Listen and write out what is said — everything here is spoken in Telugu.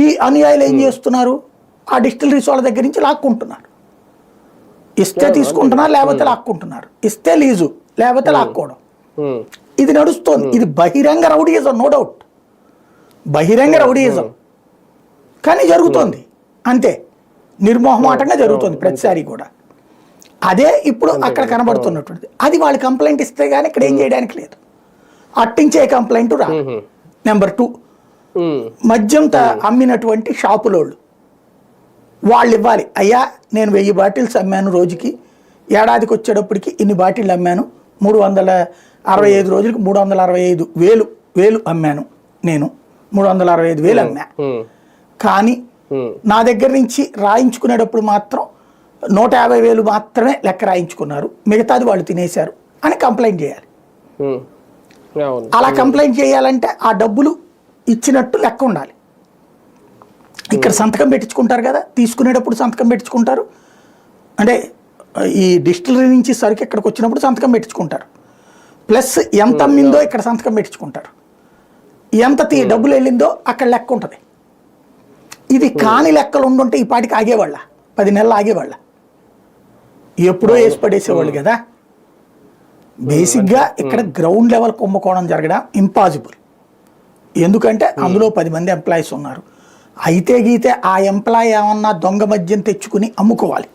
ఈ అనుయాయులు ఏం చేస్తున్నారు, ఆ డిస్టిలరీస్ వాళ్ళ దగ్గర నుంచి లాక్కుంటున్నారు. ఇస్తే తీసుకుంటున్నారు, లేకపోతే లాక్కుంటున్నారు. ఇస్తే లీజు, లేకపోతే లాక్కోవడం. ఇది నడుస్తోంది. ఇది బహిరంగ రౌడీయిజం, నో డౌట్, బహిరంగ రౌడీయిజం, కానీ జరుగుతోంది అంతే, నిర్మోహమాటంగా జరుగుతుంది ప్రతిసారి కూడా. అదే ఇప్పుడు అక్కడ కనబడుతున్నటువంటిది. అది వాళ్ళు కంప్లైంట్ ఇస్తే కానీ ఇక్కడ ఏం చేయడానికి లేదు. అట్టించే కంప్లైంట్ రా. నెంబర్ 2, మద్యం అమ్మినటువంటి షాపులోళ్ళు వాళ్ళు ఇవ్వాలి. అయ్యా నేను 1000 బాటిల్స్ అమ్మాను రోజుకి, ఏడాదికి వచ్చేటప్పటికి ఇన్ని బాటిళ్ళు అమ్మాను, 365 రోజులకి 365,000 అమ్మాను, నేను 365,000 అమ్మా, కానీ నా దగ్గర నుంచి రాయించుకునేటప్పుడు మాత్రం 150,000 మాత్రమే లెక్క రాయించుకున్నారు, మిగతాది వాళ్ళు తినేశారు అని కంప్లైంట్ చేయాలి. అలా కంప్లైంట్ చేయాలంటే ఆ డబ్బులు ఇచ్చినట్టు లెక్క ఉండాలి. ఇక్కడ సంతకం పెట్టించుకుంటారు కదా, తీసుకునేటప్పుడు సంతకం పెట్టించుకుంటారు, అంటే ఈ డిస్టిలరీ నుంచి సరికి ఇక్కడికి వచ్చినప్పుడు సంతకం పెట్టించుకుంటారు, ప్లస్ ఎంత అమ్మిందో ఇక్కడ సంతకం పెట్టించుకుంటారు, ఎంత డబ్బులు వెళ్ళిందో అక్కడ లెక్క ఉంటుంది. ఇది కాని లెక్కలు ఉండుంటే ఈ పాటికి ఆగేవాళ్ళ, 10 నెలలు ఆగేవాళ్ళ, ఎప్పుడో వేసి పడేసేవాళ్ళు కదా. బేసిక్గా ఇక్కడ గ్రౌండ్ లెవెల్ కుంభకోణం జరగడం ఇంపాసిబుల్. ఎందుకంటే అందులో 10 మంది ఎంప్లాయీస్ ఉన్నారు. అయితే గీతే ఆ ఎంప్లాయీ ఏమన్నా దొంగ మద్యం తెచ్చుకుని అమ్ముకోవాలి.